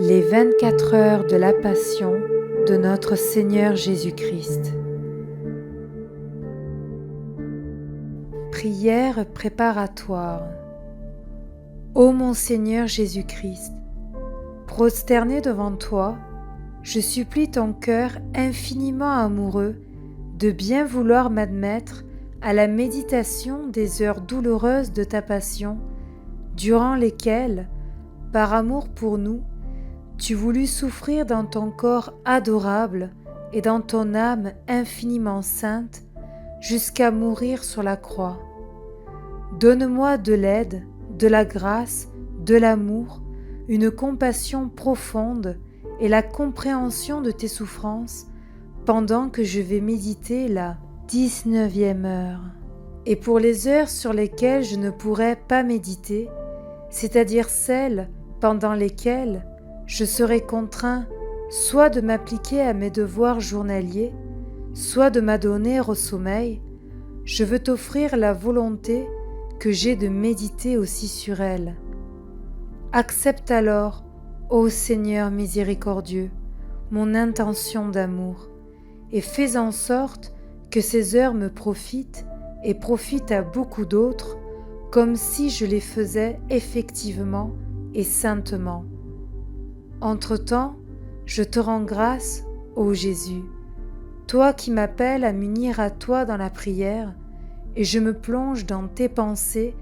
Les 24 heures de la Passion de notre Seigneur Jésus-Christ. Prière préparatoire. Ô mon Seigneur Jésus-Christ, prosterné devant toi, je supplie ton cœur infiniment amoureux de bien vouloir m'admettre à la méditation des heures douloureuses de ta passion, durant lesquelles, par amour pour nous, tu voulus souffrir dans ton corps adorable et dans ton âme infiniment sainte jusqu'à mourir sur la croix. Donne-moi de l'aide, de la grâce, de l'amour, une compassion profonde et la compréhension de tes souffrances pendant que je vais méditer la 19e heure. Et pour les heures sur lesquelles je ne pourrai pas méditer, c'est-à-dire celles pendant lesquelles je serai contraint soit de m'appliquer à mes devoirs journaliers, soit de m'adonner au sommeil, je veux t'offrir la volonté que j'ai de méditer aussi sur elles. Accepte alors, ô Seigneur miséricordieux, mon intention d'amour, et fais en sorte que ces heures me profitent et profitent à beaucoup d'autres, comme si je les faisais effectivement et saintement. Entre-temps, je te rends grâce, ô Jésus, toi qui m'appelles à m'unir à toi dans la prière, et je me plonge dans tes pensées,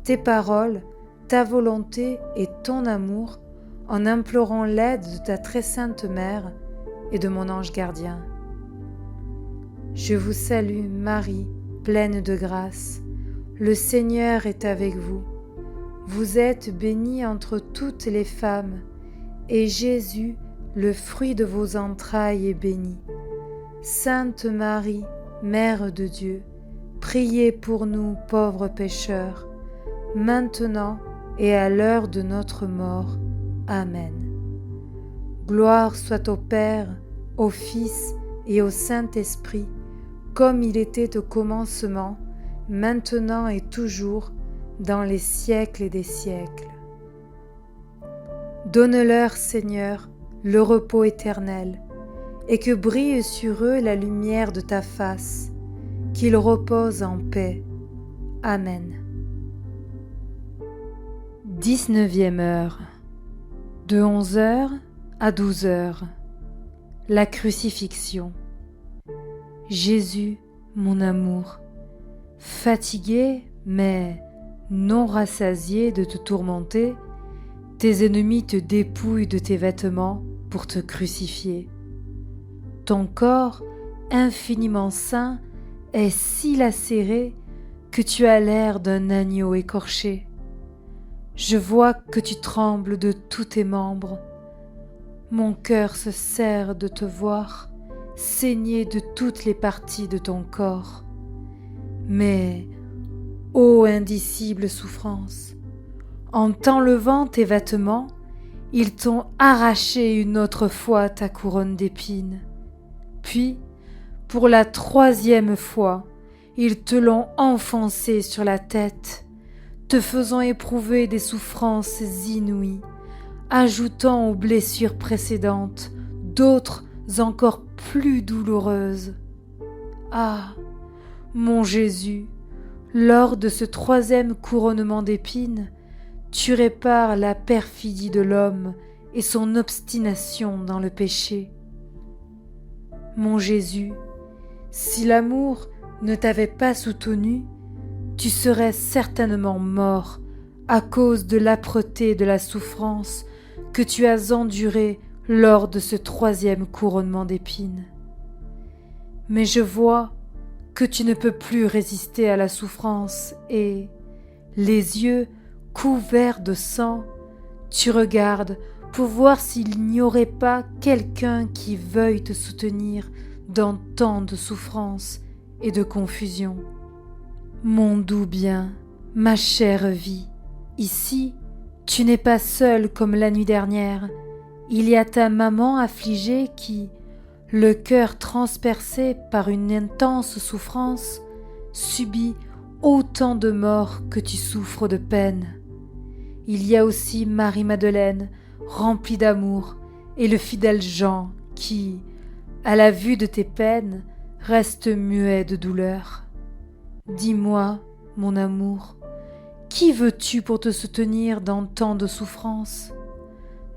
tes paroles, ta volonté et ton amour, en implorant l'aide de ta très sainte Mère et de mon ange gardien. Je vous salue, Marie, pleine de grâce. Le Seigneur est avec vous. Vous êtes bénie entre toutes les femmes, et Jésus, le fruit de vos entrailles, est béni. Sainte Marie, Mère de Dieu, priez pour nous pauvres pécheurs, maintenant et à l'heure de notre mort. Amen. Gloire soit au Père, au Fils et au Saint-Esprit, comme il était au commencement, maintenant et toujours, dans les siècles des siècles. Donne-leur, Seigneur, le repos éternel, et que brille sur eux la lumière de ta face, qu'ils reposent en paix. Amen. 19e heure. De 11h à 12h. La crucifixion. Jésus, mon amour, fatigué mais non rassasié de te tourmenter, tes ennemis te dépouillent de tes vêtements pour te crucifier. Ton corps, infiniment saint, est si lacéré que tu as l'air d'un agneau écorché. Je vois que tu trembles de tous tes membres. Mon cœur se serre de te voir saigner de toutes les parties de ton corps. Mais, ô indicible souffrance, en t'enlevant tes vêtements, ils t'ont arraché une autre fois ta couronne d'épines. Puis, pour la 3e fois, ils te l'ont enfoncée sur la tête, te faisant éprouver des souffrances inouïes, ajoutant aux blessures précédentes d'autres encore plus douloureuses. Ah, mon Jésus, lors de ce 3e couronnement d'épines, tu répares la perfidie de l'homme et son obstination dans le péché. Mon Jésus, si l'amour ne t'avait pas soutenu, tu serais certainement mort à cause de l'âpreté de la souffrance que tu as endurée lors de ce 3e couronnement d'épines. Mais je vois que tu ne peux plus résister à la souffrance et, les yeux couverts de sang, tu regardes pour voir s'il n'y aurait pas quelqu'un qui veuille te soutenir dans tant de souffrance et de confusion. Mon doux bien, ma chère vie, ici, tu n'es pas seule comme la nuit dernière. Il y a ta maman affligée qui, le cœur transpercé par une intense souffrance, subit autant de morts que tu souffres de peine. Il y a aussi Marie-Madeleine, rempli d'amour, et le fidèle Jean qui, à la vue de tes peines, reste muet de douleur. Dis-moi, mon amour, qui veux-tu pour te soutenir dans tant de souffrances?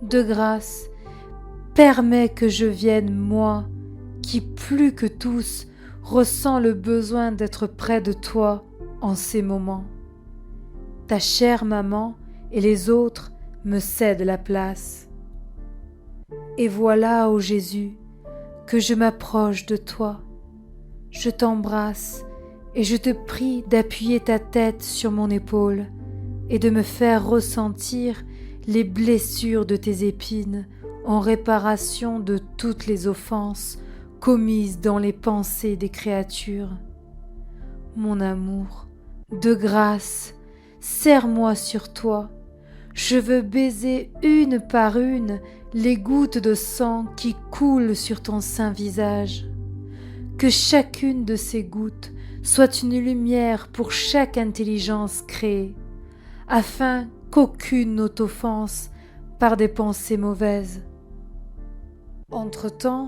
De grâce, permets que je vienne, moi, qui plus que tous ressens le besoin d'être près de toi en ces moments. Ta chère maman et les autres me cèdent la place. Et voilà, ô Jésus, que je m'approche de toi. Je t'embrasse et je te prie d'appuyer ta tête sur mon épaule et de me faire ressentir les blessures de tes épines en réparation de toutes les offenses commises dans les pensées des créatures. Mon amour, de grâce, serre-moi sur toi. Je veux baiser une par une les gouttes de sang qui coulent sur ton saint visage. Que chacune de ces gouttes soit une lumière pour chaque intelligence créée, afin qu'aucune ne t'offense par des pensées mauvaises. Entre-temps,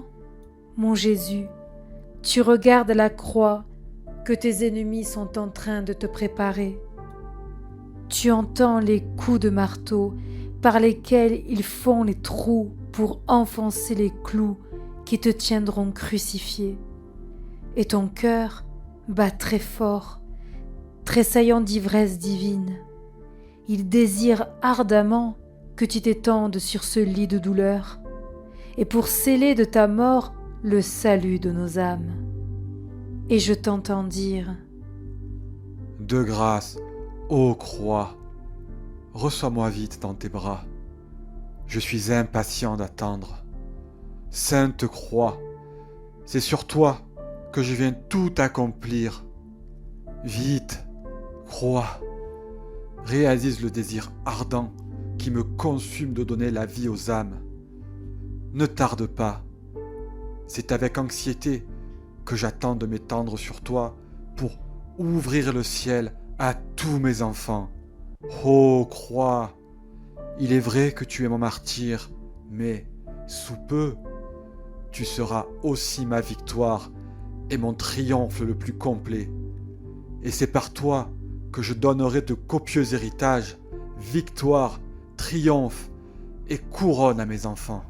mon Jésus, tu regardes la croix que tes ennemis sont en train de te préparer. Tu entends les coups de marteau par lesquels ils font les trous pour enfoncer les clous qui te tiendront crucifié. Et ton cœur bat très fort, tressaillant d'ivresse divine. Il désire ardemment que tu t'étendes sur ce lit de douleur, et pour sceller de ta mort le salut de nos âmes. Et je t'entends dire: De grâce, ô croix, reçois-moi vite dans tes bras. Je suis impatient d'attendre. Sainte croix, c'est sur toi que je viens tout accomplir. Vite, croix, réalise le désir ardent qui me consume de donner la vie aux âmes. Ne tarde pas. C'est avec anxiété que j'attends de m'étendre sur toi pour ouvrir le ciel à tous mes enfants. Ô croix, il est vrai que tu es mon martyr, mais sous peu, tu seras aussi ma victoire et mon triomphe le plus complet. Et c'est par toi que je donnerai de copieux héritages, victoire, triomphe et couronne à mes enfants.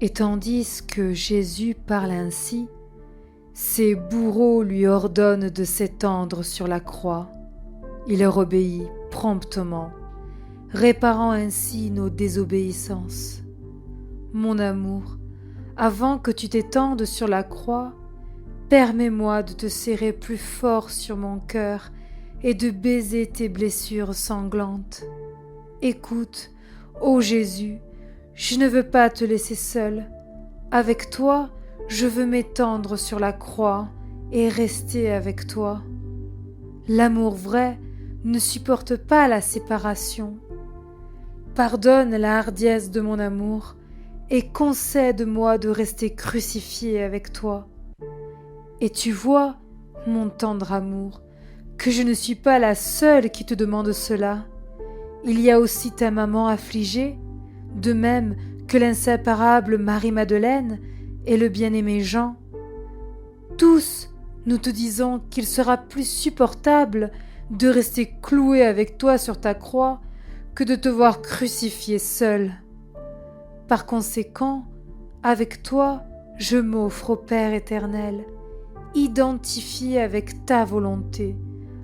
Et tandis que Jésus parle ainsi, ses bourreaux lui ordonnent de s'étendre sur la croix. Il leur obéit promptement, réparant ainsi nos désobéissances. Mon amour, avant que tu t'étendes sur la croix, permets-moi de te serrer plus fort sur mon cœur et de baiser tes blessures sanglantes. Écoute, ô Jésus, je ne veux pas te laisser seul. Avec toi, je veux m'étendre sur la croix et rester avec toi. L'amour vrai ne supporte pas la séparation. Pardonne la hardiesse de mon amour et concède-moi de rester crucifié avec toi. Et tu vois, mon tendre amour, que je ne suis pas la seule qui te demande cela. Il y a aussi ta maman affligée, de même que l'inséparable Marie-Madeleine et le bien-aimé Jean. Tous, nous te disons qu'il sera plus supportable de rester cloué avec toi sur ta croix que de te voir crucifié seul. Par conséquent, avec toi, je m'offre au Père éternel, identifié avec ta volonté,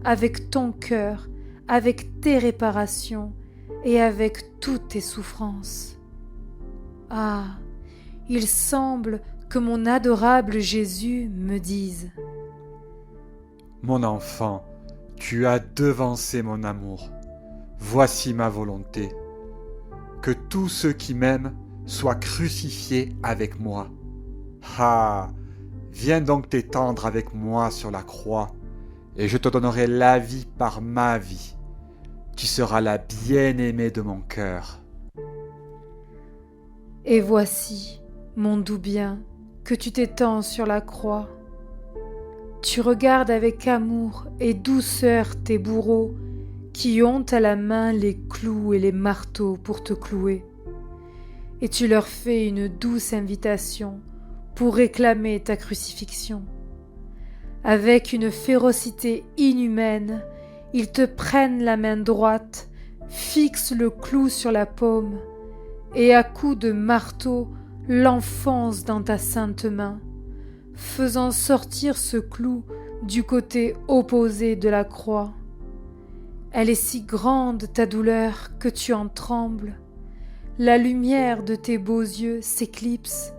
avec ton cœur, avec tes réparations et avec toutes tes souffrances. Ah, il semble que mon adorable Jésus me dise: Mon enfant, tu as devancé mon amour. Voici ma volonté. Que tous ceux qui m'aiment soient crucifiés avec moi. Ah, viens donc t'étendre avec moi sur la croix, et je te donnerai la vie par ma vie. Tu seras la bien-aimée de mon cœur. Et voici, mon doux bien, que tu t'étends sur la croix. Tu regardes avec amour et douceur tes bourreaux qui ont à la main les clous et les marteaux pour te clouer. et tu leur fais une douce invitation pour réclamer ta crucifixion. Avec une férocité inhumaine, ils te prennent la main droite, fixent le clou sur la paume, et à coups de marteau l'enfoncent dans ta sainte main, faisant sortir ce clou du côté opposé de la croix. Elle est si grande ta douleur que tu en trembles. La lumière de tes beaux yeux s'éclipse,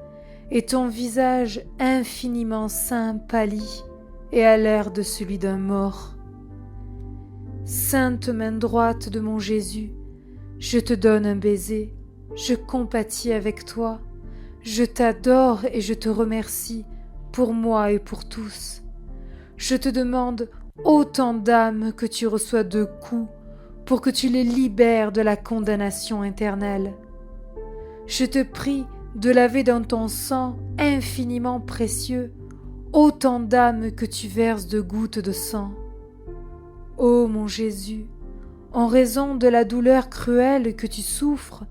et ton visage infiniment saint pâlit et a l'air de celui d'un mort. Sainte main droite de mon Jésus, je te donne un baiser, je compatis avec toi, je t'adore et je te remercie pour moi et pour tous. Je te demande autant d'âmes que tu reçois de coups pour que tu les libères de la condamnation éternelle. Je te prie de laver dans ton sang infiniment précieux autant d'âmes que tu verses de gouttes de sang. Ô mon Jésus, en raison de la douleur cruelle que tu souffres,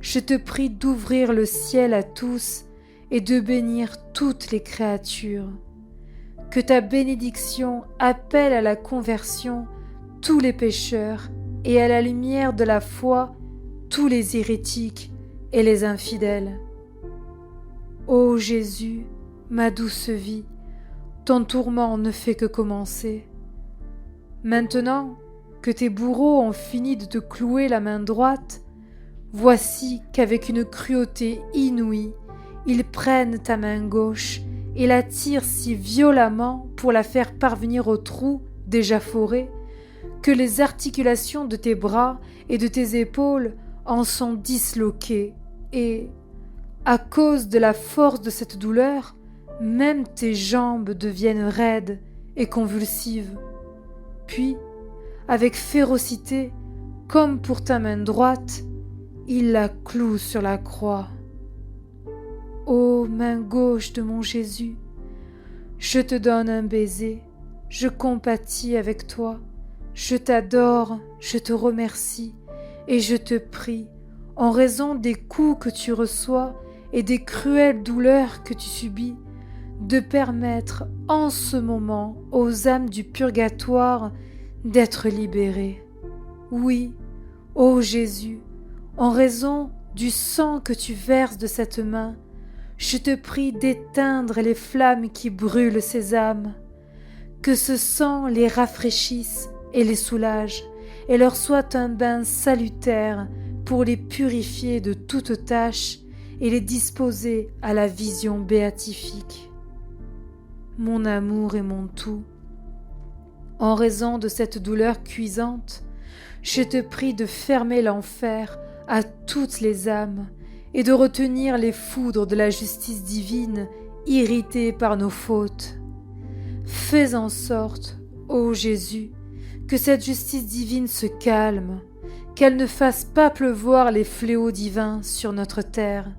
je te prie d'ouvrir le ciel à tous et de bénir toutes les créatures. Que ta bénédiction appelle à la conversion tous les pécheurs et à la lumière de la foi tous les hérétiques et les infidèles. Ô Jésus, ma douce vie, ton tourment ne fait que commencer. Maintenant que tes bourreaux ont fini de te clouer la main droite, voici qu'avec une cruauté inouïe, ils prennent ta main gauche et la tirent si violemment pour la faire parvenir au trou déjà foré, que les articulations de tes bras et de tes épaules en sont disloquées et, à cause de la force de cette douleur, même tes jambes deviennent raides et convulsives. Puis, avec férocité, comme pour ta main droite, il la cloue sur la croix. Ô main gauche de mon Jésus, je te donne un baiser, je compatis avec toi, je t'adore, je te remercie, et je te prie, en raison des coups que tu reçois et des cruelles douleurs que tu subis, de permettre en ce moment aux âmes du purgatoire d'être libérées. Oui, ô Jésus, en raison du sang que tu verses de cette main, je te prie d'éteindre les flammes qui brûlent ces âmes, que ce sang les rafraîchisse et les soulage, et leur soit un bain salutaire pour les purifier de toute tâche et les disposer à la vision béatifique. Mon amour et mon tout, en raison de cette douleur cuisante, je te prie de fermer l'enfer à toutes les âmes et de retenir les foudres de la justice divine irritées par nos fautes. Fais en sorte, ô Jésus, que cette justice divine se calme, qu'elle ne fasse pas pleuvoir les fléaux divins sur notre terre,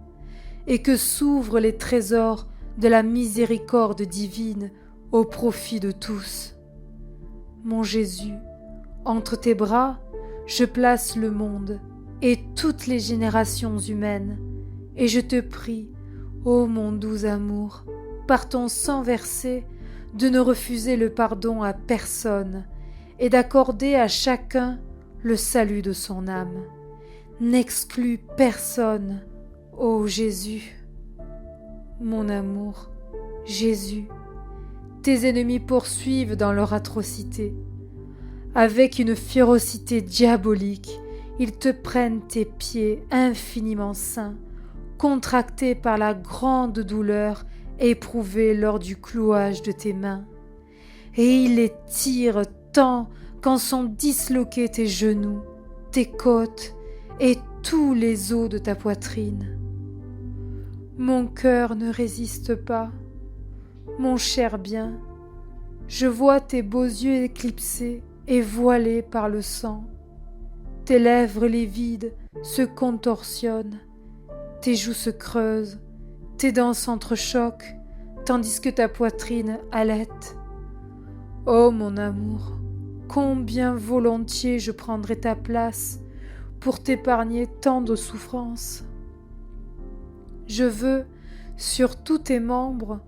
et que s'ouvrent les trésors de la miséricorde divine au profit de tous. Mon Jésus, entre tes bras, je place le monde et toutes les générations humaines, et je te prie, ô mon doux amour, par ton sang versé, de ne refuser le pardon à personne et d'accorder à chacun le salut de son âme. N'exclus personne, ô Jésus. Mon amour, Jésus, tes ennemis poursuivent dans leur atrocité. Avec une férocité diabolique, ils te prennent tes pieds infiniment saints, contractés par la grande douleur éprouvée lors du clouage de tes mains, et ils les tirent tant qu'en sont disloqués tes genoux, tes côtes et tous les os de ta poitrine. Mon cœur ne résiste pas, mon cher bien, je vois tes beaux yeux éclipsés et voilés par le sang, tes lèvres livides se contorsionnent, tes joues se creusent, tes dents s'entrechoquent, tandis que ta poitrine halète. Ô mon amour, combien volontiers je prendrais ta place pour t'épargner tant de souffrances. Je veux, sur tous tes membres,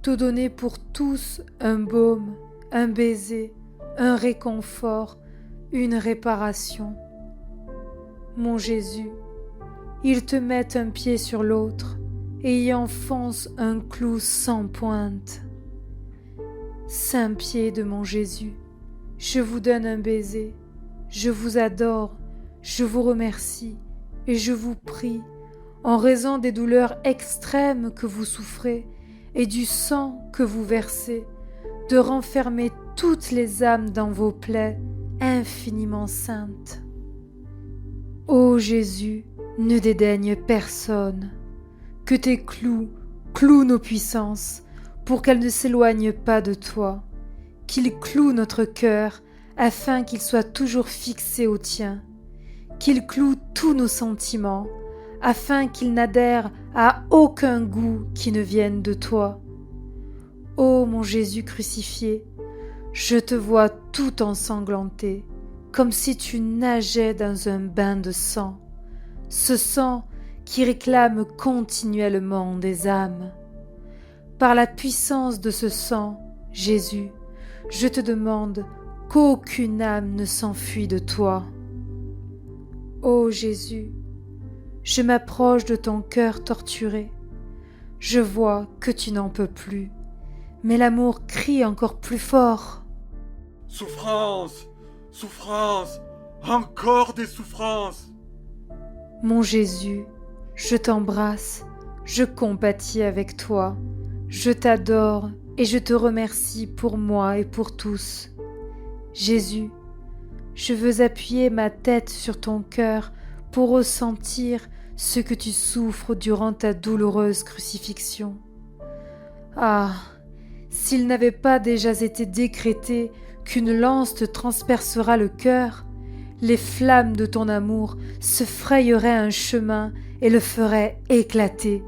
te donner pour tous un baume, un baiser, un réconfort, une réparation. Mon Jésus, ils te mettent un pied sur l'autre et y enfoncent un clou sans pointe. Saint pied de mon Jésus, je vous donne un baiser, je vous adore, je vous remercie et je vous prie, en raison des douleurs extrêmes que vous souffrez et du sang que vous versez, de renfermer toutes les âmes dans vos plaies infiniment saintes. Ô Jésus, ne dédaigne personne, que tes clous clouent nos puissances pour qu'elles ne s'éloignent pas de toi, qu'ils clouent notre cœur afin qu'il soit toujours fixé au tien, qu'ils clouent tous nos sentiments afin qu'ils n'adhèrent à aucun goût qui ne vienne de toi. Ô mon Jésus crucifié, je te vois tout ensanglanté, comme si tu nageais dans un bain de sang, ce sang qui réclame continuellement des âmes. Par la puissance de ce sang, Jésus, je te demande qu'aucune âme ne s'enfuit de toi. Ô Jésus, je m'approche de ton cœur torturé. Je vois que tu n'en peux plus, mais l'amour crie encore plus fort. Souffrance, souffrance, encore des souffrances. Mon Jésus, je t'embrasse, je compatis avec toi, je t'adore et je te remercie pour moi et pour tous. Jésus, je veux appuyer ma tête sur ton cœur pour ressentir ce que tu souffres durant ta douloureuse crucifixion. Ah, s'il n'avait pas déjà été décrété qu'une lance te transpercera le cœur, les flammes de ton amour se frayeraient un chemin et le feraient éclater.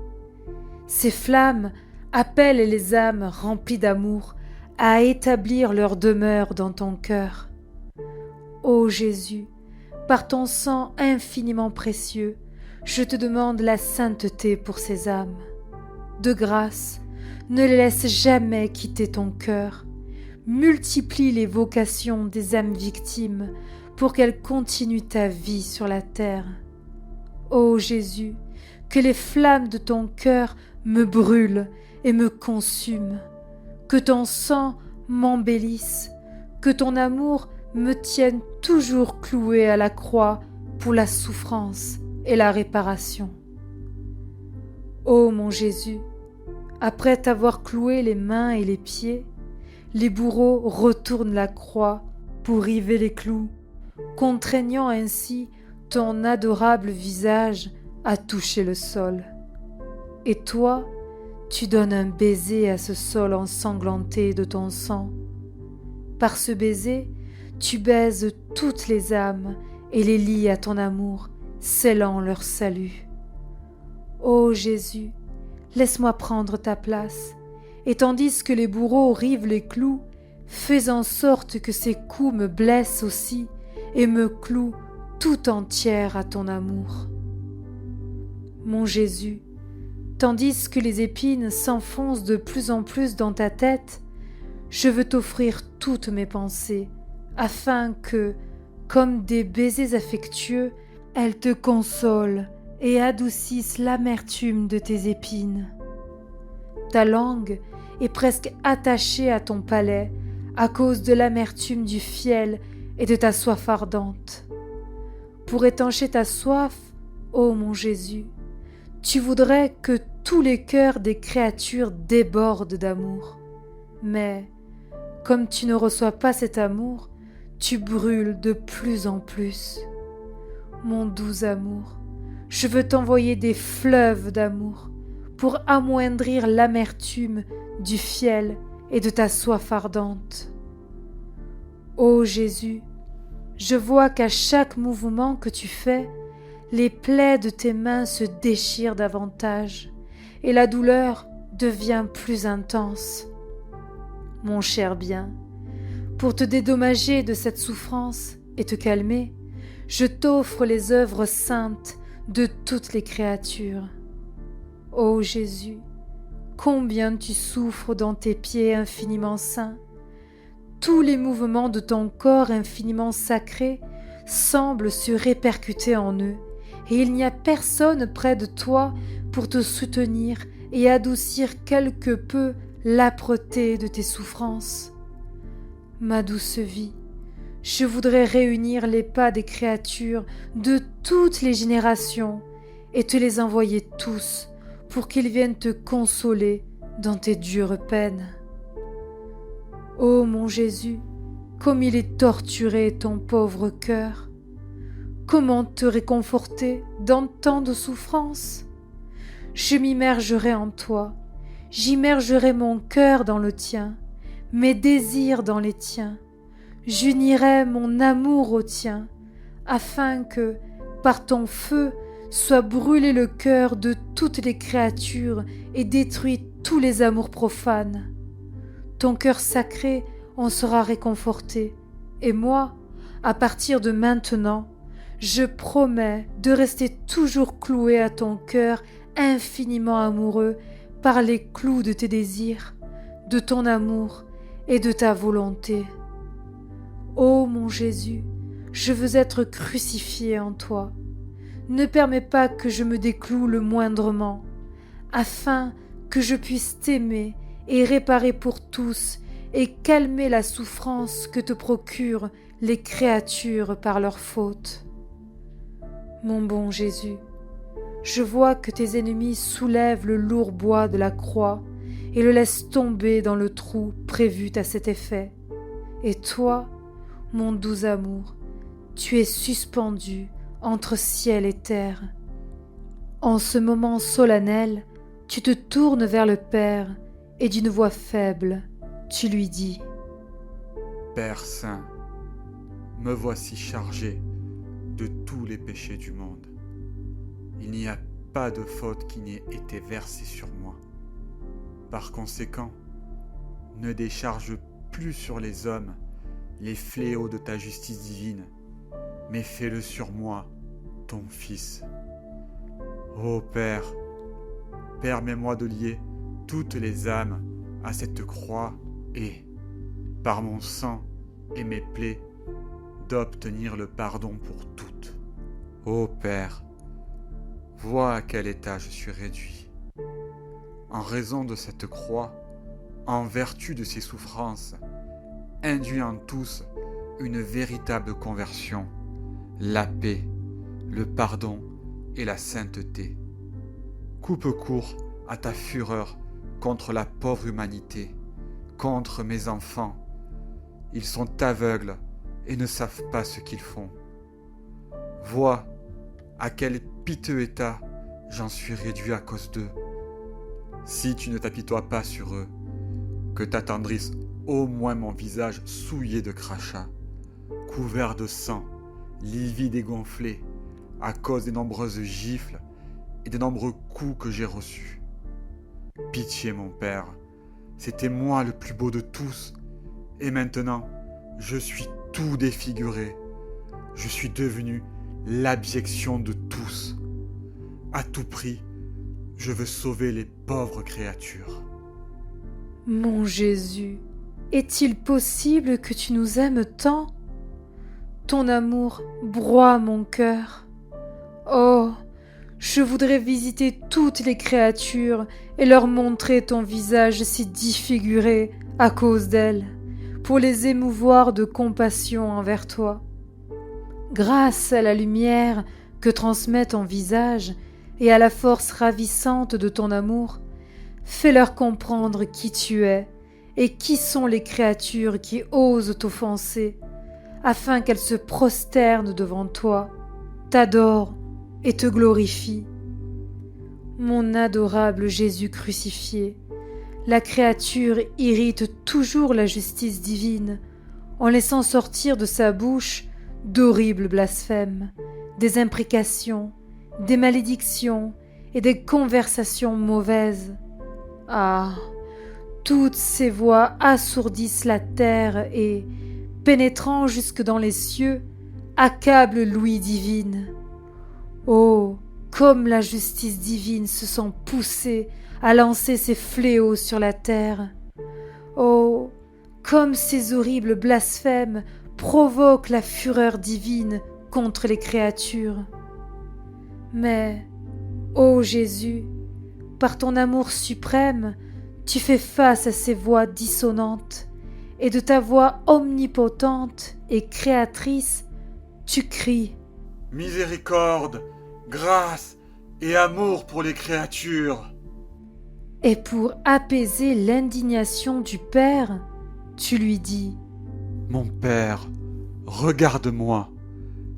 Ces flammes appellent les âmes remplies d'amour à établir leur demeure dans ton cœur. Ô Jésus, par ton sang infiniment précieux, je te demande la sainteté pour ces âmes. De grâce, ne les laisse jamais quitter ton cœur. Multiplie les vocations des âmes victimes pour qu'elles continuent ta vie sur la terre. Ô Jésus, que les flammes de ton cœur me brûlent et me consument, que ton sang m'embellisse, que ton amour me tienne toujours cloué à la croix pour la souffrance et la réparation. Ô mon Jésus, après t'avoir cloué les mains et les pieds, les bourreaux retournent la croix pour river les clous, contraignant ainsi ton adorable visage à toucher le sol. Et toi, tu donnes un baiser à ce sol ensanglanté de ton sang. Par ce baiser, tu baises toutes les âmes et les lies à ton amour, scellant leur salut. Ô Jésus, laisse-moi prendre ta place, et tandis que les bourreaux rivent les clous, fais en sorte que ces coups me blessent aussi et me clouent tout entière à ton amour. Mon Jésus, tandis que les épines s'enfoncent de plus en plus dans ta tête, je veux t'offrir toutes mes pensées, afin que, comme des baisers affectueux, elles te consolent et adoucissent l'amertume de tes épines. Ta langue est presque attachée à ton palais à cause de l'amertume du fiel et de ta soif ardente. Pour étancher ta soif, ô mon Jésus, tu voudrais que tous les cœurs des créatures débordent d'amour. Mais, comme tu ne reçois pas cet amour, tu brûles de plus en plus. Mon doux amour, je veux t'envoyer des fleuves d'amour pour amoindrir l'amertume du fiel et de ta soif ardente. Ô Jésus, je vois qu'à chaque mouvement que tu fais, les plaies de tes mains se déchirent davantage et la douleur devient plus intense. Mon cher bien, pour te dédommager de cette souffrance et te calmer, je t'offre les œuvres saintes de toutes les créatures. Ô Jésus, combien tu souffres dans tes pieds infiniment saints. Tous les mouvements de ton corps infiniment sacré semblent se répercuter en eux, et il n'y a personne près de toi pour te soutenir et adoucir quelque peu l'âpreté de tes souffrances. Ma douce vie, je voudrais réunir les pas des créatures de toutes les générations et te les envoyer tous pour qu'ils viennent te consoler dans tes dures peines. Ô mon Jésus, comme il est torturé ton pauvre cœur! Comment te réconforter dans tant de souffrances? Je m'immergerai en toi, j'immergerai mon cœur dans le tien, mes désirs dans les tiens, j'unirai mon amour au tien, afin que, par ton feu, soit brûlé le cœur de toutes les créatures et détruit tous les amours profanes. Ton cœur sacré en sera réconforté, et moi, à partir de maintenant, je promets de rester toujours cloué à ton cœur infiniment amoureux par les clous de tes désirs, de ton amour et de ta volonté. Ô mon Jésus, je veux être crucifié en toi. Ne permets pas que je me décloue le moindrement, afin que je puisse t'aimer et réparer pour tous et calmer la souffrance que te procurent les créatures par leurs fautes. Mon bon Jésus, je vois que tes ennemis soulèvent le lourd bois de la croix et le laissent tomber dans le trou prévu à cet effet. Et toi, mon doux amour, tu es suspendu entre ciel et terre. En ce moment solennel, tu te tournes vers le Père et d'une voix faible, tu lui dis : Père Saint, me voici chargé de tous les péchés du monde. Il n'y a pas de faute qui n'ait été versée sur moi. Par conséquent, ne décharge plus sur les hommes les fléaux de ta justice divine, mais fais-le sur moi, ton Fils. Ô Père, permets-moi de lier toutes les âmes à cette croix et, par mon sang et mes plaies, d'obtenir le pardon pour toutes. Ô Père, vois à quel état je suis réduit. En raison de cette croix, en vertu de ces souffrances, induis en tous une véritable conversion, la paix, le pardon et la sainteté. Coupe court à ta fureur contre la pauvre humanité, contre mes enfants. Ils sont aveugles et ne savent pas ce qu'ils font. Vois à quel piteux état j'en suis réduit à cause d'eux. Si tu ne t'apitoies pas sur eux, que t'attendrisse au moins mon visage souillé de crachats, couvert de sang, livide et gonflé, à cause des nombreuses gifles et des nombreux coups que j'ai reçus. Pitié, mon Père, c'était moi le plus beau de tous, et maintenant, je suis tout défiguré. Je suis devenu l'abjection de tous. À tout prix, je veux sauver les pauvres créatures. Mon Jésus, est-il possible que tu nous aimes tant? Ton amour broie mon cœur. Oh, je voudrais visiter toutes les créatures et leur montrer ton visage si défiguré à cause d'elles, pour les émouvoir de compassion envers toi. Grâce à la lumière que transmet ton visage et à la force ravissante de ton amour, fais-leur comprendre qui tu es et qui sont les créatures qui osent t'offenser, afin qu'elles se prosternent devant toi, t'adorent et te glorifient. Mon adorable Jésus crucifié, la créature irrite toujours la justice divine en laissant sortir de sa bouche d'horribles blasphèmes, des imprécations, des malédictions et des conversations mauvaises. Ah, toutes ces voix assourdissent la terre et, pénétrant jusque dans les cieux, accablent l'ouïe divine. Oh, comme la justice divine se sent poussée à lancer ses fléaux sur la terre. Oh, comme ces horribles blasphèmes provoquent la fureur divine contre les créatures. Mais, ô Jésus, par ton amour suprême, tu fais face à ces voix dissonantes, et de ta voix omnipotente et créatrice, tu cries « Miséricorde, grâce et amour pour les créatures !» Et pour apaiser l'indignation du Père, tu lui dis « Mon Père, regarde-moi,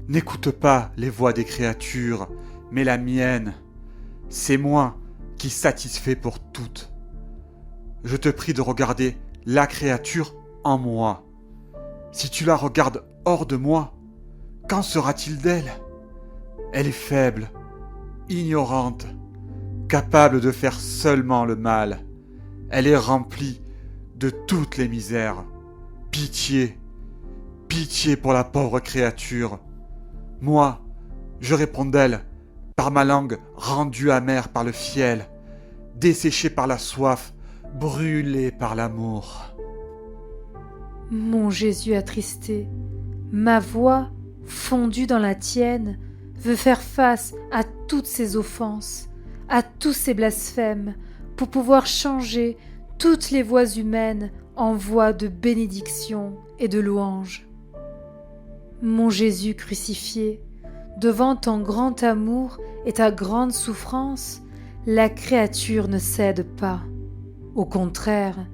n'écoute pas les voix des créatures, mais la mienne. C'est moi qui satisfais pour toutes. Je te prie de regarder la créature en moi. Si tu la regardes hors de moi, qu'en sera-t-il d'elle ? Elle est faible, ignorante, capable de faire seulement le mal. Elle est remplie de toutes les misères. Pitié, pitié pour la pauvre créature. Moi, je réponds d'elle par ma langue rendue amère par le fiel, desséchée par la soif, brûlée par l'amour. » Mon Jésus attristé, ma voix, fondue dans la tienne, veut faire face à toutes ces offenses, à tous ces blasphèmes, pour pouvoir changer toutes les voix humaines en voix de bénédiction et de louange. Mon Jésus crucifié, devant ton grand amour et ta grande souffrance, la créature ne cède pas. Au contraire,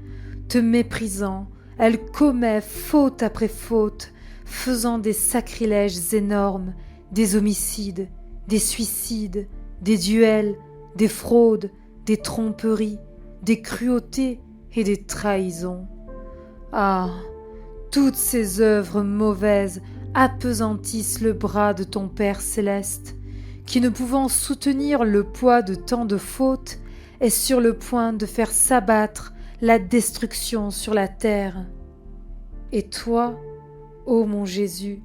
te méprisant, elle commet faute après faute, faisant des sacrilèges énormes, des homicides, des suicides, des duels, des fraudes, des tromperies, des cruautés et des trahisons. Ah, toutes ces œuvres mauvaises appesantissent le bras de ton Père céleste, qui, ne pouvant soutenir le poids de tant de fautes, est sur le point de faire s'abattre la destruction sur la terre. Et toi, ô mon Jésus,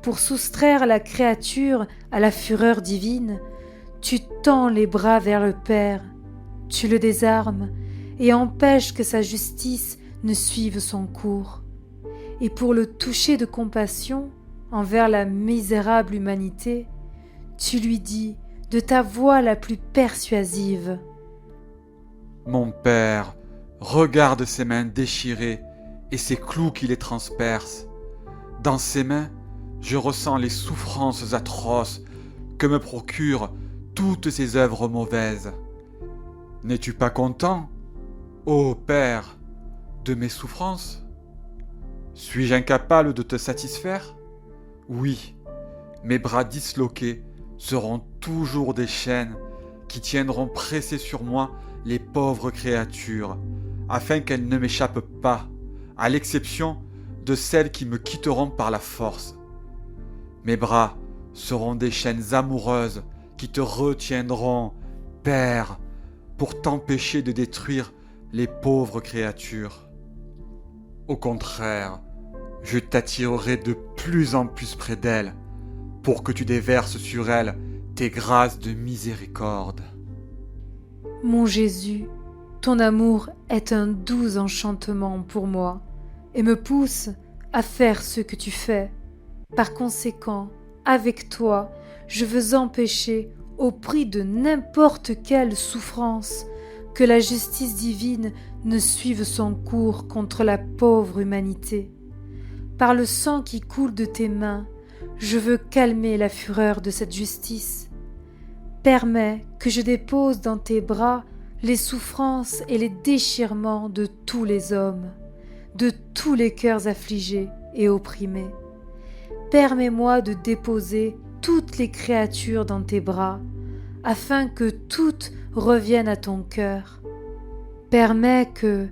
pour soustraire la créature à la fureur divine, tu tends les bras vers le Père, tu le désarmes et empêches que sa justice ne suive son cours. Et pour le toucher de compassion envers la misérable humanité, tu lui dis de ta voix la plus persuasive : « Mon Père, regarde ses mains déchirées et ces clous qui les transpercent. Dans ses mains, je ressens les souffrances atroces que me procurent toutes ces œuvres mauvaises. N'es-tu pas content, ô Père, de mes souffrances ? Suis-je incapable de te satisfaire ? Oui, mes bras disloqués seront toujours des chaînes qui tiendront pressées sur moi les pauvres créatures, afin qu'elles ne m'échappent pas, à l'exception de celles qui me quitteront par la force. Mes bras seront des chaînes amoureuses qui te retiendront, Père, pour t'empêcher de détruire les pauvres créatures. Au contraire, je t'attirerai de plus en plus près d'elles, pour que tu déverses sur elles tes grâces de miséricorde. Mon Jésus, ton amour est un doux enchantement pour moi et me pousse à faire ce que tu fais. Par conséquent, avec toi, je veux empêcher, au prix de n'importe quelle souffrance, que la justice divine ne suive son cours contre la pauvre humanité. Par le sang qui coule de tes mains, je veux calmer la fureur de cette justice. Permets que je dépose dans tes bras les souffrances et les déchirements de tous les hommes, de tous les cœurs affligés et opprimés. Permets-moi de déposer toutes les créatures dans tes bras, afin que toutes reviennent à ton cœur. Permets que,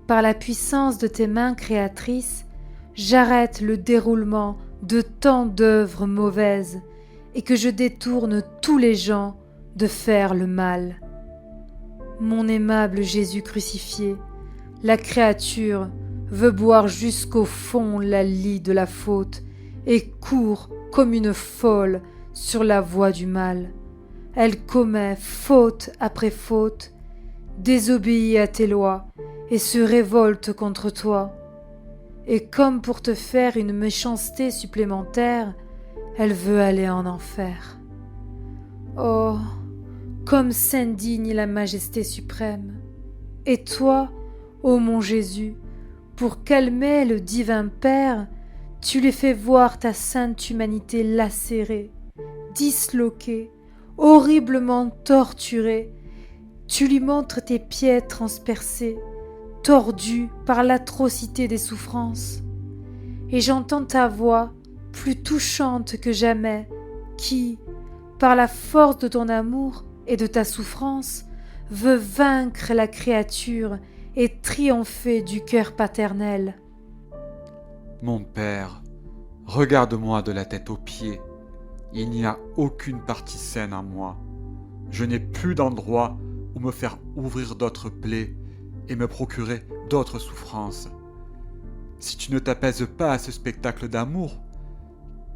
par la puissance de tes mains créatrices, j'arrête le déroulement de tant d'œuvres mauvaises et que je détourne tous les gens de faire le mal. Mon aimable Jésus crucifié, la créature veut boire jusqu'au fond la lie de la faute et court comme une folle sur la voie du mal. elle commet faute après faute, désobéit à tes lois et se révolte contre toi. Et comme pour te faire une méchanceté supplémentaire, elle veut aller en enfer. Oh, comme s'indigne la majesté suprême. Et toi, ô mon Jésus, pour calmer le divin Père, tu lui fais voir ta sainte humanité lacérée, disloquée, horriblement torturée. Tu lui montres tes pieds transpercés, tordus par l'atrocité des souffrances. Et j'entends ta voix, plus touchante que jamais, qui, par la force de ton amour et de ta souffrance, veut vaincre la créature et triompher du cœur paternel. Mon Père, regarde-moi de la tête aux pieds. Il n'y a aucune partie saine en moi. Je n'ai plus d'endroit où me faire ouvrir d'autres plaies et me procurer d'autres souffrances. Si tu ne t'apaises pas à ce spectacle d'amour,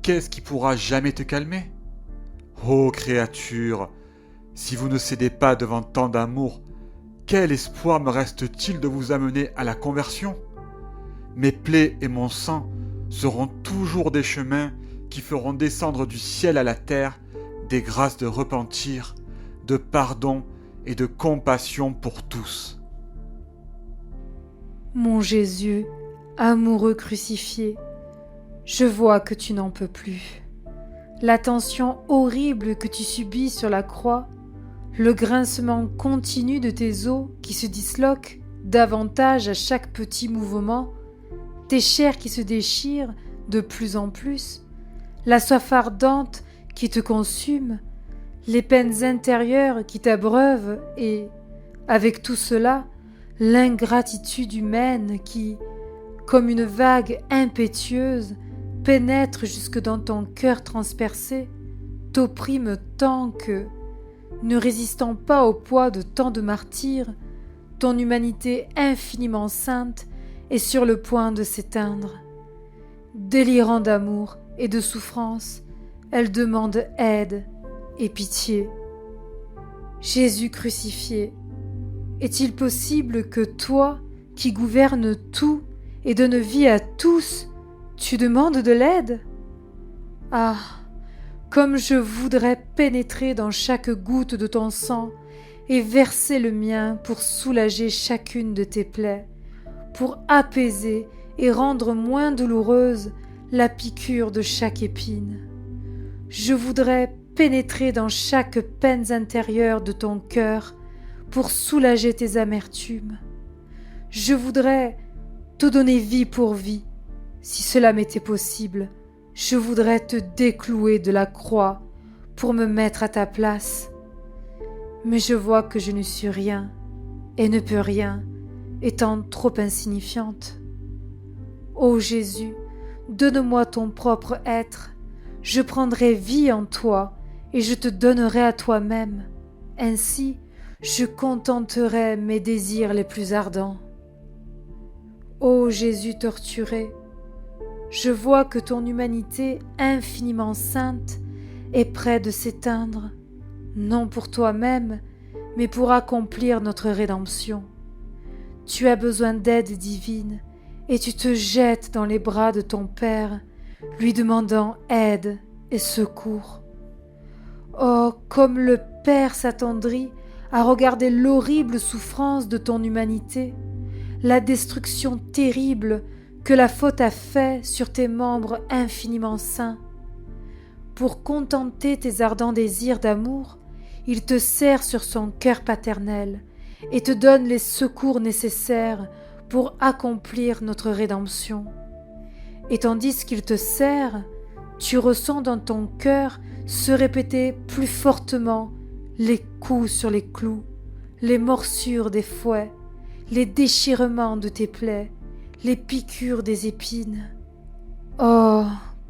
qu'est-ce qui pourra jamais te calmer? Ô créature, si vous ne cédez pas devant tant d'amour, quel espoir me reste-t-il de vous amener à la conversion? Mes plaies et mon sang seront toujours des chemins qui feront descendre du ciel à la terre des grâces de repentir, de pardon et de compassion pour tous. Mon Jésus, amoureux crucifié, je vois que tu n'en peux plus. La tension horrible que tu subis sur la croix, le grincement continu de tes os qui se disloquent davantage à chaque petit mouvement, tes chairs qui se déchirent de plus en plus, la soif ardente qui te consume, les peines intérieures qui t'abreuvent et, avec tout cela, l'ingratitude humaine qui, comme une vague impétueuse, pénètre jusque dans ton cœur transpercé, t'opprime tant que, ne résistant pas au poids de tant de martyrs, ton humanité infiniment sainte est sur le point de s'éteindre. Délirant d'amour et de souffrance, elle demande aide et pitié. Jésus crucifié, est-il possible que toi, qui gouvernes tout et donnes vie à tous, tu demandes de l'aide? Ah, comme je voudrais pénétrer dans chaque goutte de ton sang et verser le mien pour soulager chacune de tes plaies, pour apaiser et rendre moins douloureuse la piqûre de chaque épine. Je voudrais pénétrer dans chaque peine intérieure de ton cœur pour soulager tes amertumes. Je voudrais te donner vie pour vie. Si cela m'était possible, je voudrais te déclouer de la croix pour me mettre à ta place. Mais je vois que je ne suis rien et ne peux rien, étant trop insignifiante. Ô Jésus, donne-moi ton propre être, je prendrai vie en toi et je te donnerai à toi-même. Ainsi, je contenterai mes désirs les plus ardents. Ô Jésus torturé, je vois que ton humanité infiniment sainte est près de s'éteindre, non pour toi-même, mais pour accomplir notre rédemption. Tu as besoin d'aide divine et tu te jettes dans les bras de ton Père, lui demandant aide et secours. Oh, comme le Père s'attendrit à regarder l'horrible souffrance de ton humanité, la destruction terrible que la faute a fait sur tes membres infiniment saints. Pour contenter tes ardents désirs d'amour, il te serre sur son cœur paternel et te donne les secours nécessaires pour accomplir notre rédemption. Et tandis qu'il te serre, tu ressens dans ton cœur se répéter plus fortement les coups sur les clous, les morsures des fouets, les déchirements de tes plaies, les piqûres des épines. Oh,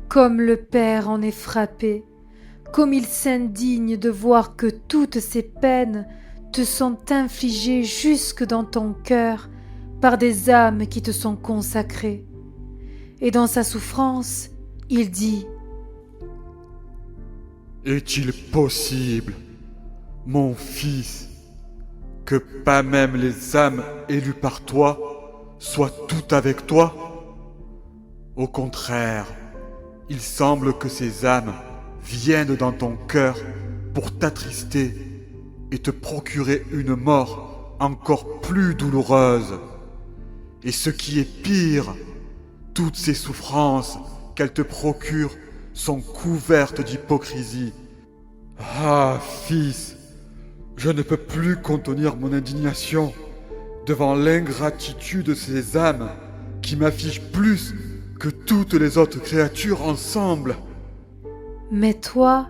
comme le Père en est frappé, comme il s'indigne de voir que toutes ces peines te sont infligées jusque dans ton cœur par des âmes qui te sont consacrées. Et dans sa souffrance, il dit : Est-il possible Mon fils, que pas même les âmes élues par toi soient toutes avec toi. Au contraire, il semble que ces âmes viennent dans ton cœur pour t'attrister et te procurer une mort encore plus douloureuse. Et ce qui est pire, toutes ces souffrances qu'elles te procurent sont couvertes d'hypocrisie. Ah, fils, je ne peux plus contenir mon indignation devant l'ingratitude de ces âmes qui m'affichent plus que toutes les autres créatures ensemble. Mais toi,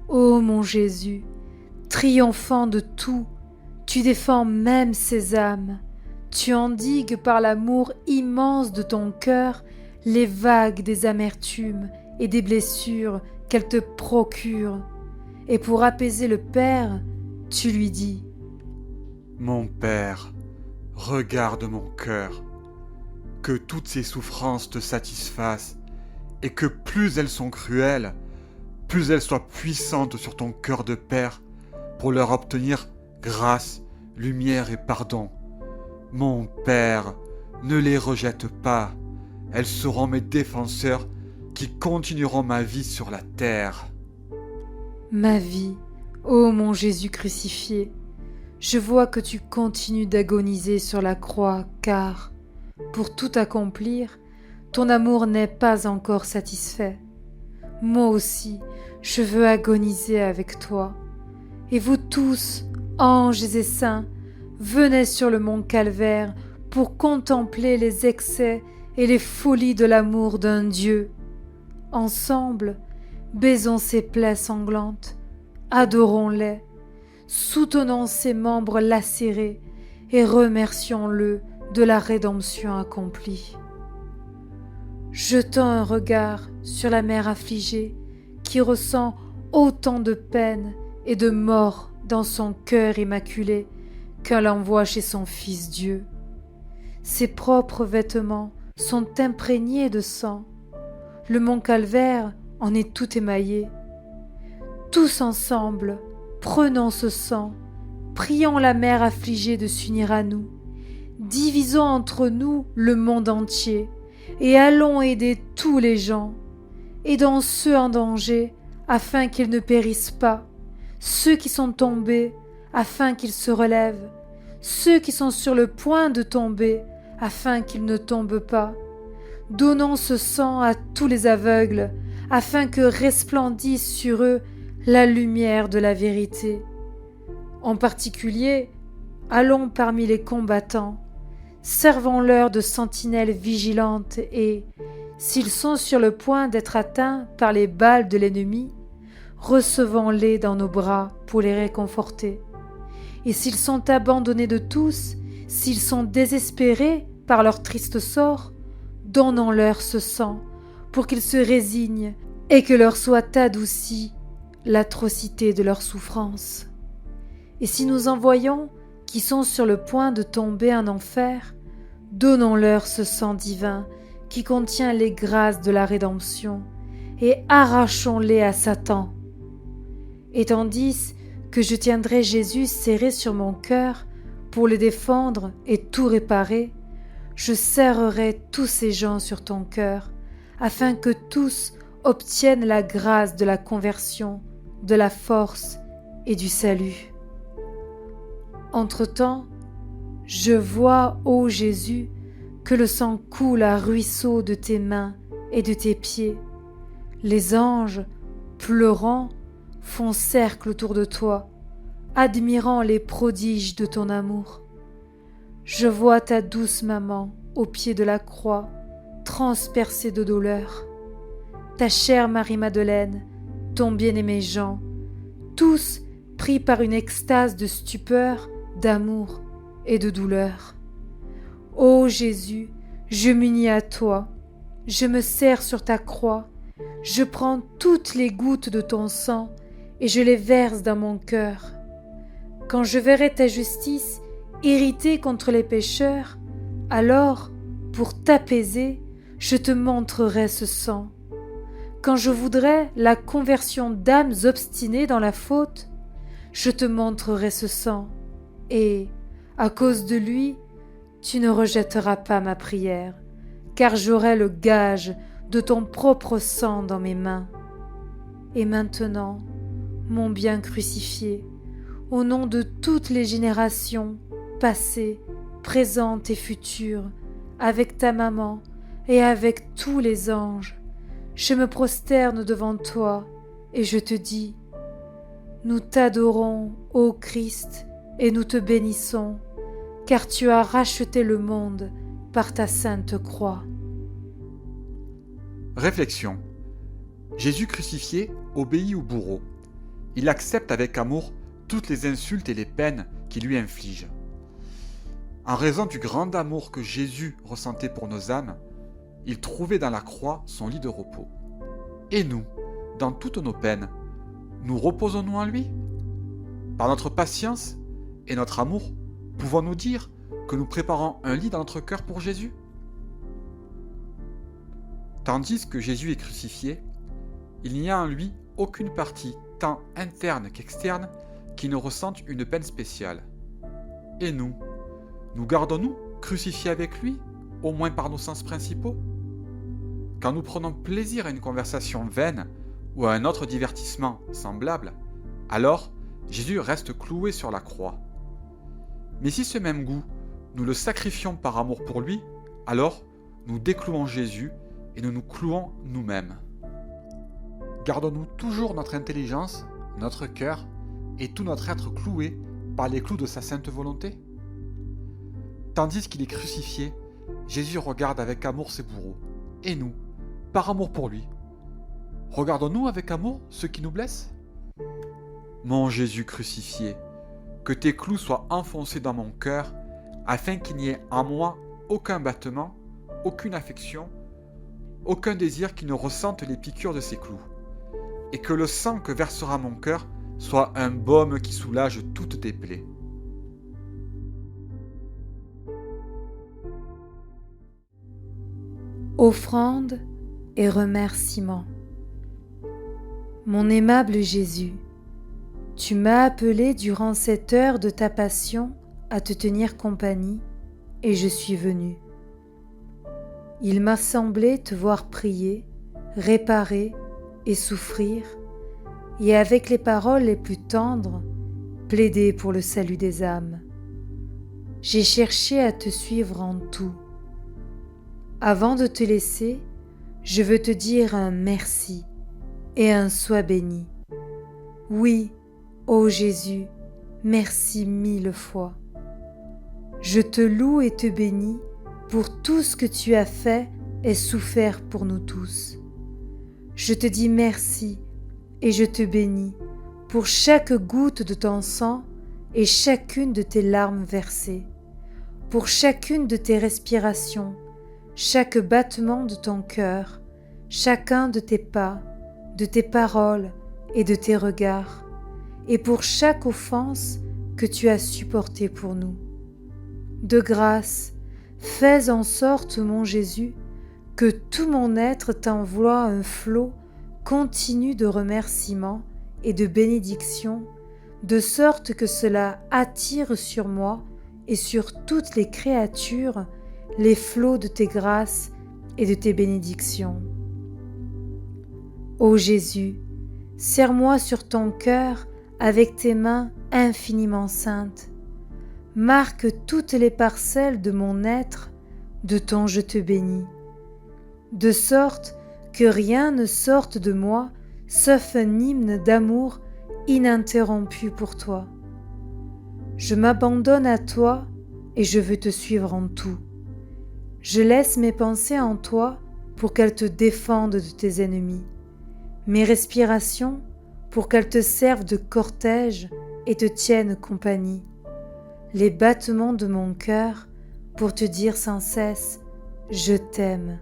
ô mon Jésus, triomphant de tout, tu défends même ces âmes. Tu endigues par l'amour immense de ton cœur les vagues des amertumes et des blessures qu'elles te procurent. Et pour apaiser le Père, tu lui dis : Mon Père, regarde mon cœur, que toutes ces souffrances te satisfassent, et que plus elles sont cruelles, plus elles soient puissantes sur ton cœur de Père pour leur obtenir grâce, lumière et pardon. Mon Père, ne les rejette pas, elles seront mes défenseurs qui continueront ma vie sur la terre. Ma vie, ô mon Jésus crucifié, je vois que tu continues d'agoniser sur la croix, car, pour tout accomplir, ton amour n'est pas encore satisfait. Moi aussi, je veux agoniser avec toi. Et vous tous, anges et saints, venez sur le mont Calvaire pour contempler les excès et les folies de l'amour d'un Dieu. Ensemble, baisons ses plaies sanglantes, adorons-les, soutenons ses membres lacérés et remercions-le de la rédemption accomplie. Jetons un regard sur la mère affligée qui ressent autant de peine et de mort dans son cœur immaculé qu'elle envoie chez son Fils Dieu. Ses propres vêtements sont imprégnés de sang. Le mont Calvaire en est tout émaillé. Tous ensemble, prenons ce sang, prions la mère affligée de s'unir à nous, divisons entre nous le monde entier et allons aider tous les gens. Aidons ceux en danger afin qu'ils ne périssent pas, ceux qui sont tombés afin qu'ils se relèvent, ceux qui sont sur le point de tomber afin qu'ils ne tombent pas. Donnons ce sang à tous les aveugles afin que resplendisse sur eux la lumière de la vérité. En particulier, allons parmi les combattants, servons-leur de sentinelles vigilantes et, s'ils sont sur le point d'être atteints par les balles de l'ennemi, recevons-les dans nos bras pour les réconforter. Et s'ils sont abandonnés de tous, s'ils sont désespérés par leur triste sort, donnons-leur ce sang pour qu'ils se résignent et que leur soit adoucie l'atrocité de leur souffrance. Et si nous en voyons qui sont sur le point de tomber en enfer, donnons-leur ce sang divin qui contient les grâces de la rédemption et arrachons-les à Satan. Et tandis que je tiendrai Jésus serré sur mon cœur pour le défendre et tout réparer, je serrerai tous ces gens sur ton cœur, afin que tous obtiennent la grâce de la conversion, de la force et du salut. Entre-temps, je vois, ô Jésus, que le sang coule à ruisseaux de tes mains et de tes pieds. Les anges, pleurant, font cercle autour de toi, admirant les prodiges de ton amour. Je vois ta douce maman au pied de la croix, transpercée de douleur. Ta chère Marie-Madeleine, ton bien-aimé Jean, tous pris par une extase de stupeur, d'amour et de douleur. Ô Jésus, je m'unis à toi, je me serre sur ta croix, je prends toutes les gouttes de ton sang et je les verse dans mon cœur. Quand je verrai ta justice irritée contre les pécheurs, alors, pour t'apaiser, je te montrerai ce sang. Quand je voudrais la conversion d'âmes obstinées dans la faute, je te montrerai ce sang, et, à cause de lui, tu ne rejetteras pas ma prière, car j'aurai le gage de ton propre sang dans mes mains. Et maintenant, mon bien crucifié, au nom de toutes les générations, passées, présentes et futures, avec ta maman et avec tous les anges, je me prosterne devant toi et je te dis, nous t'adorons, ô Christ, et nous te bénissons, car tu as racheté le monde par ta sainte croix. Réflexion. Jésus crucifié obéit au bourreau. Il accepte avec amour toutes les insultes et les peines qu'il lui inflige. En raison du grand amour que Jésus ressentait pour nos âmes, il trouvait dans la croix son lit de repos. Et nous, dans toutes nos peines, nous reposons-nous en lui? Par notre patience et notre amour, pouvons-nous dire que nous préparons un lit dans notre cœur pour Jésus? Tandis que Jésus est crucifié, il n'y a en lui aucune partie, tant interne qu'externe, qui ne ressente une peine spéciale. Et nous gardons-nous crucifiés avec lui, au moins par nos sens principaux? Quand nous prenons plaisir à une conversation vaine ou à un autre divertissement semblable, alors Jésus reste cloué sur la croix. Mais si ce même goût, nous le sacrifions par amour pour lui, alors nous déclouons Jésus et nous nous clouons nous-mêmes. Gardons-nous toujours notre intelligence, notre cœur et tout notre être cloué par les clous de sa sainte volonté? Tandis qu'il est crucifié, Jésus regarde avec amour ses bourreaux, et nous, par amour pour lui, regardons-nous avec amour ceux qui nous blessent? Mon Jésus crucifié, que tes clous soient enfoncés dans mon cœur, afin qu'il n'y ait en moi aucun battement, aucune affection, aucun désir qui ne ressente les piqûres de ces clous, et que le sang que versera mon cœur soit un baume qui soulage toutes tes plaies. Offrande et remerciement. Mon aimable Jésus, tu m'as appelé durant cette heure de ta passion à te tenir compagnie, et je suis venu. Il m'a semblé te voir prier, réparer et souffrir, et avec les paroles les plus tendres, plaider pour le salut des âmes. J'ai cherché à te suivre en tout. Avant de te laisser, je veux te dire un merci et un sois béni. Oui, ô Jésus, merci 1000 fois. Je te loue et te bénis pour tout ce que tu as fait et souffert pour nous tous. Je te dis merci et je te bénis pour chaque goutte de ton sang et chacune de tes larmes versées, pour chacune de tes respirations, chaque battement de ton cœur, chacun de tes pas, de tes paroles et de tes regards, et pour chaque offense que tu as supportée pour nous. De grâce, fais en sorte, mon Jésus, que tout mon être t'envoie un flot continu de remerciements et de bénédictions, de sorte que cela attire sur moi et sur toutes les créatures les flots de tes grâces et de tes bénédictions. Ô Jésus, serre-moi sur ton cœur avec tes mains infiniment saintes. Marque toutes les parcelles de mon être de ton je te bénis, de sorte que rien ne sorte de moi sauf un hymne d'amour ininterrompu pour toi. Je m'abandonne à toi et je veux te suivre en tout. Je laisse mes pensées en toi pour qu'elles te défendent de tes ennemis, mes respirations pour qu'elles te servent de cortège et te tiennent compagnie, les battements de mon cœur pour te dire sans cesse « je t'aime »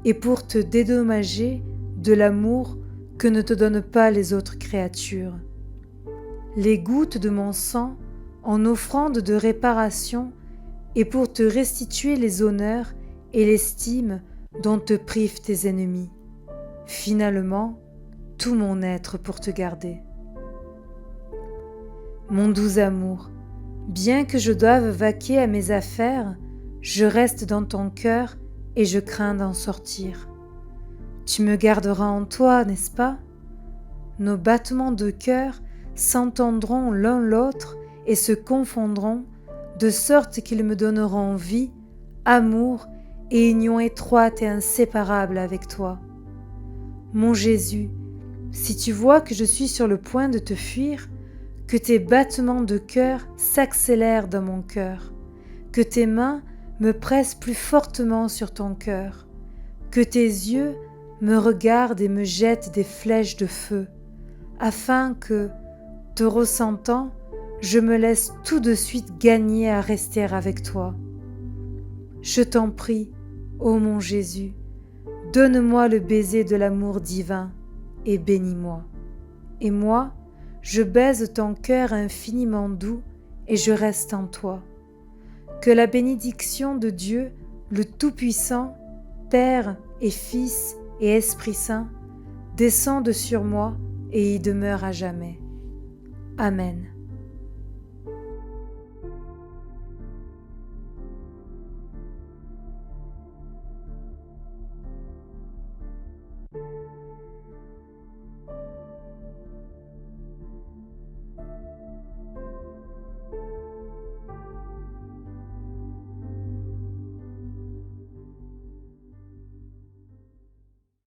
et pour te dédommager de l'amour que ne te donnent pas les autres créatures. Les gouttes de mon sang en offrande de réparation et pour te restituer les honneurs et l'estime dont te privent tes ennemis. Finalement, tout mon être pour te garder. Mon doux amour, bien que je doive vaquer à mes affaires, je reste dans ton cœur et je crains d'en sortir. Tu me garderas en toi, n'est-ce pas? Nos battements de cœur s'entendront l'un l'autre et se confondront, de sorte qu'ils me donneront vie, amour et union étroite et inséparable avec toi. Mon Jésus, si tu vois que je suis sur le point de te fuir, que tes battements de cœur s'accélèrent dans mon cœur, que tes mains me pressent plus fortement sur ton cœur, que tes yeux me regardent et me jettent des flèches de feu, afin que, te ressentant, je me laisse tout de suite gagner à rester avec toi. Je t'en prie, ô mon Jésus, donne-moi le baiser de l'amour divin et bénis-moi. Et moi, je baise ton cœur infiniment doux et je reste en toi. Que la bénédiction de Dieu, le Tout-Puissant, Père et Fils et Esprit Saint, descende sur moi et y demeure à jamais. Amen.